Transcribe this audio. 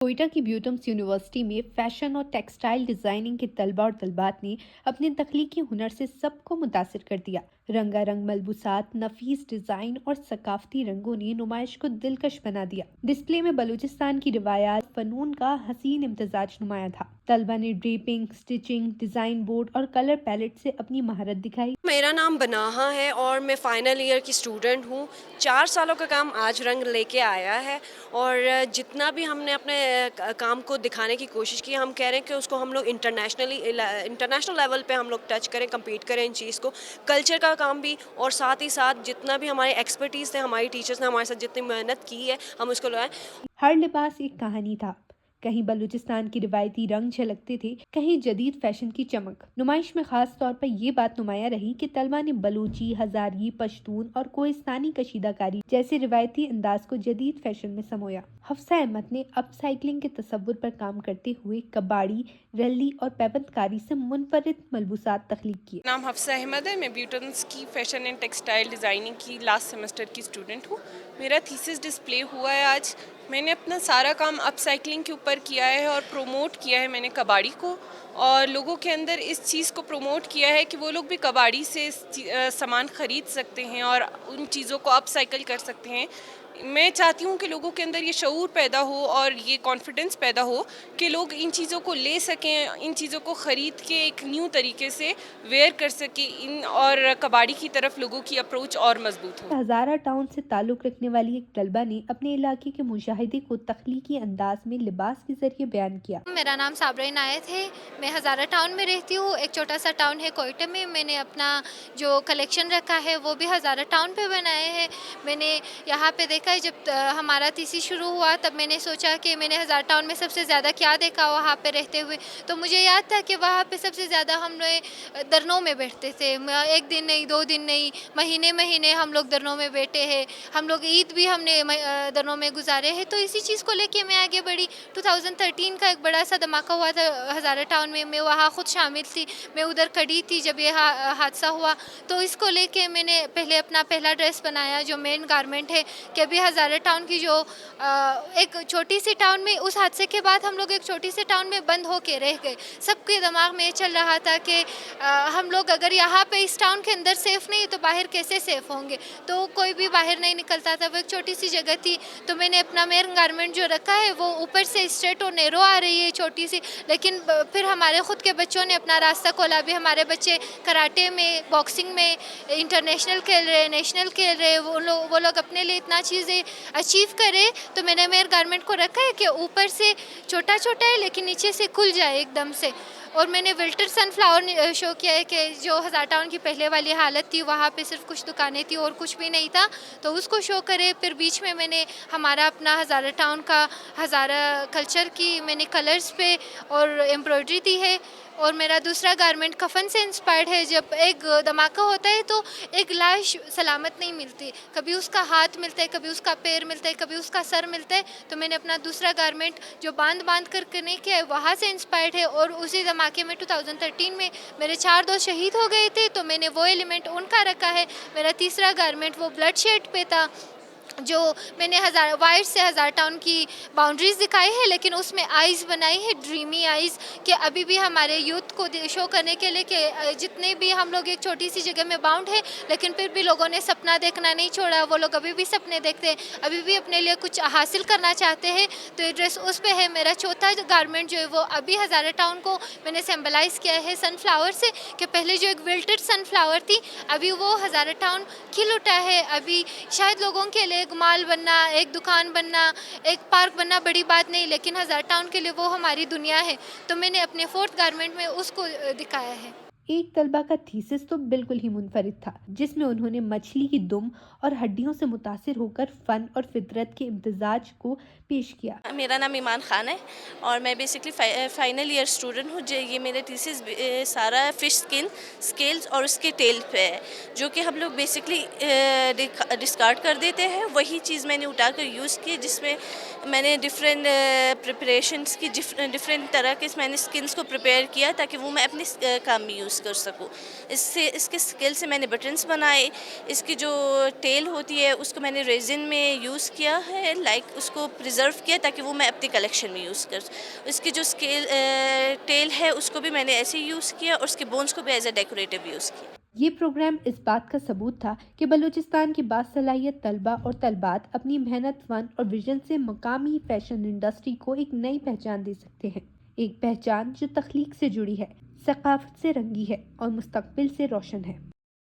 कोयटा की ब्यूटम्स यूनिवर्सिटी में फैशन और टेक्सटाइल डिजाइनिंग के तलबा और तलबात ने अपने तख्लीकी हुनर से सबको मुतासिर कर दिया। रंगारंग मलबूसात, नफीस डिजाइन और सकाफती रंगों ने नुमाइश को दिलकश बना दिया। डिस्प्ले में बलूचिस्तान की रिवायात फनून का हसीन इम्तजाज नुमाया था। तलबा ने ड्रेपिंग, स्टिचिंग, डिजाइन बोर्ड और कलर पैलेट से अपनी महारत दिखाई। मेरा नाम बनाहा है और मैं फ़ाइनल ईयर की स्टूडेंट हूँ। 4 सालों का काम आज रंग लेके आया है और जितना भी हमने अपने काम को दिखाने की कोशिश की, हम कह रहे हैं कि उसको हम लोग इंटरनेशनल लेवल पे हम लोग टच करें, कम्पीट करें इन चीज़ को। कल्चर का काम भी और साथ ही साथ जितना भी हमारी एक्सपर्टीज़ थे, हमारी टीचर्स ने हमारे साथ जितनी मेहनत की है, हम उसको लगाएँ। हर लिबास एक कहानी था। कहीं बलूचिस्तान की रिवायती रंग झलकते थे, कहीं जदीद फैशन की चमक। नुमाइश में खास तौर पर ये बात नुमाया रही कि तलबा ने बलूची, हजारी, पश्तून और कोहिस्तानी कशीदाकारी जैसे रिवायती अंदाज को जदीद फैशन में समोया। हफ्सा अहमद ने अपसाइक्लिंग के तस्वुर पर काम करते हुए कबाड़ी, रली और पैबंदकारी से मुनफरिद मलबूसात तख्लीक किए। नाम हफ्सा अहमद है। मैं ब्यूटन्स की फैशन एंड टेक्सटाइल डिज़ाइनिंग की लास्ट सेमेस्टर की स्टूडेंट हूँ। मेरा थीसिस डिस्प्ले हुआ है आज। मैंने अपना सारा काम अपसाइक्लिंग के ऊपर किया है और प्रोमोट किया है मैंने कबाड़ी को, और लोगों के अंदर इस चीज़ को प्रोमोट किया है कि वो लोग भी कबाड़ी से सामान ख़रीद सकते हैं और उन चीज़ों को अपसाइकिल कर सकते हैं। मैं चाहती हूँ कि लोगों के अंदर ये शऊर पैदा हो और ये कॉन्फिडेंस पैदा हो कि लोग इन चीज़ों को ले सकें, इन चीज़ों को ख़रीद के एक न्यू तरीके से वेयर कर सकें इन, और कबाड़ी की तरफ लोगों की अप्रोच और मजबूत हो। हजारा टाउन से ताल्लुक रखने वाली एक तलबा ने अपने इलाके के मुशाहिदे को तख्लीकी अंदाज में लिबास के जरिए बयान किया। मेरा नाम साबरा इनायत है। मैं हज़ारा टाउन में रहती हूँ। एक छोटा सा टाउन है कोयटा में। मैंने अपना जो कलेक्शन रखा है वो भी हज़ारा टाउन पे बनाए हैं। मैंने यहाँ पे देखा है, जब हमारा तीसी शुरू हुआ तब मैंने सोचा कि मैंने हज़ारा टाउन में सबसे ज़्यादा क्या देखा वहाँ पे रहते हुए, तो मुझे याद था कि वहाँ पे सबसे ज़्यादा हम लोग दरनों में बैठते थे। एक दिन नहीं, 2 दिन नहीं, महीने महीने हम लोग दरनों में बैठे हैं। हम लोग ईद भी हमने दरनों में गुजारे हैं। तो इसी चीज़ को लेके मैं आगे बढ़ी। 2013 का एक बड़ा सा धमाका हुआ था हज़ारा टाउन में। मैं वहाँ खुद शामिल थी। मैं उधर खड़ी थी जब ये हादसा हुआ। तो इसको लेके मैंने पहले अपना पहला ड्रेस बनाया जो मेन गारमेंट है, कि अभी हज़ारा टाउन की जो एक छोटी सी टाउन में, उस हादसे के बाद हम लोग एक छोटी सी टाउन में बंद होके रह गए। सबके दिमाग में ये चल रहा था कि हम लोग अगर यहाँ पे इस टाउन के अंदर सेफ़ नहीं तो बाहर कैसे सेफ़ होंगे। तो कोई भी बाहर नहीं निकलता था। वो एक छोटी सी जगह थी। तो मैंने अपना मेन गारमेंट जो रखा है वो ऊपर से स्ट्रेट और नैरो आ रही है छोटी सी, लेकिन फिर हमारे ख़ुद के बच्चों ने अपना रास्ता खोला। अभी हमारे बच्चे कराटे में, बॉक्सिंग में इंटरनेशनल खेल रहे, नेशनल खेल रहे। वो लोग अपने लिए इतना चीज़ें अचीव करे। तो मैंने मेरे गारमेंट को रखा है कि ऊपर से छोटा छोटा है लेकिन नीचे से खुल जाए एकदम से। और मैंने विल्टर सनफ्लावर शो किया है कि जो हज़ारा टाउन की पहले वाली हालत थी, वहाँ पे सिर्फ कुछ दुकानें थी और कुछ भी नहीं था, तो उसको शो करे। फिर बीच में मैंने हमारा अपना हज़ारा टाउन का, हज़ारा कल्चर की मैंने कलर्स पे और एम्ब्रॉयडरी दी है। और मेरा दूसरा गारमेंट कफन से इंस्पायर्ड है। जब एक धमाका होता है तो एक लाश सलामत नहीं मिलती, कभी उसका हाथ मिलता है, कभी उसका पैर मिलता है, कभी उसका सर मिलता है। तो मैंने अपना दूसरा गारमेंट जो बांध कर करने के है वहाँ से इंस्पायर्ड है। और उसी धमाके में 2013 में मेरे 4 दोस्त शहीद हो गए थे, तो मैंने वो एलिमेंट उनका रखा है। मेरा तीसरा गारमेंट वो ब्लड शेड पे था, जो मैंने वाइट से हज़ारा टाउन की बाउंड्रीज़ दिखाई है, लेकिन उसमें आइज़ बनाई है, ड्रीमी आइज़, कि अभी भी हमारे यूथ को शो करने के लिए कि जितने भी हम लोग एक छोटी सी जगह में बाउंड है, लेकिन फिर भी लोगों ने सपना देखना नहीं छोड़ा। वो लोग अभी भी सपने देखते हैं, अभी भी अपने लिए कुछ हासिल करना चाहते हैं। तो ये ड्रेस उस पे है। मेरा चौथा गारमेंट जो है वो अभी हज़ारा टाउन को मैंने सिम्बलाइज़ किया है सनफ्लावर से, कि पहले जो एक विल्टेड सनफ्लावर थी, अभी वो हज़ारा टाउन खिल उठा है। अभी शायद लोगों के लिए एक मॉल बनना, एक दुकान बनना, एक पार्क बनना बड़ी बात नहीं, लेकिन हज़ारा टाउन के लिए वो हमारी दुनिया है। तो मैंने अपने 4th गारमेंट में उसको दिखाया है। एक तलबा का थीसिस तो बिल्कुल ही मुनफरिद था, जिसमें उन्होंने मछली की दुम और हड्डियों से मुतासिर होकर फन और फितरत के इम्तजाज को पेश किया। मेरा नाम ईमान खान है और मैं बेसिकली फाइनल ईयर स्टूडेंट हूँ। ये मेरे थीसिस सारा फ़िश स्किन, स्केल्स और उसके टेल पे है, जो कि हम लोग बेसिकली डिस्कार्ड कर देते हैं। वही चीज़ मैंने उठा कर यूज़ की, जिसमें मैंने डिफरेंट प्रिपरेशंस की, डिफरेंट तरह के मैंने स्किन्स को प्रिपेयर किया ताकि वो मैं अपने काम में यूज़ یوز کر سکوں. اس کے اسکل سے میں نے بٹنس بنائے. اس کی جو ٹیل ہوتی ہے اس کو میں نے ریزن میں یوز کیا ہے, لائک اس کو پریزرو کیا تاکہ وہ میں اپنی کلیکشن میں یوز کر. اس کی جو ٹیل ہے اس کو بھی میں نے ایسے ہی یوز کیا اور اس کے بونس کو بھی ایز اے ڈیکوریٹو یوز کیا. یہ پروگرام اس بات کا ثبوت تھا کہ بلوچستان کے باصلاحیت طلباء اور طالبات اپنی محنت، فن اور ویژن سے مقامی فیشن انڈسٹری کو ایک نئی پہچان دے سکتے ہیں. ایک پہچان جو تخلیق سے جڑی ہے، ثقافت سے رنگی ہے اور مستقبل سے روشن ہے.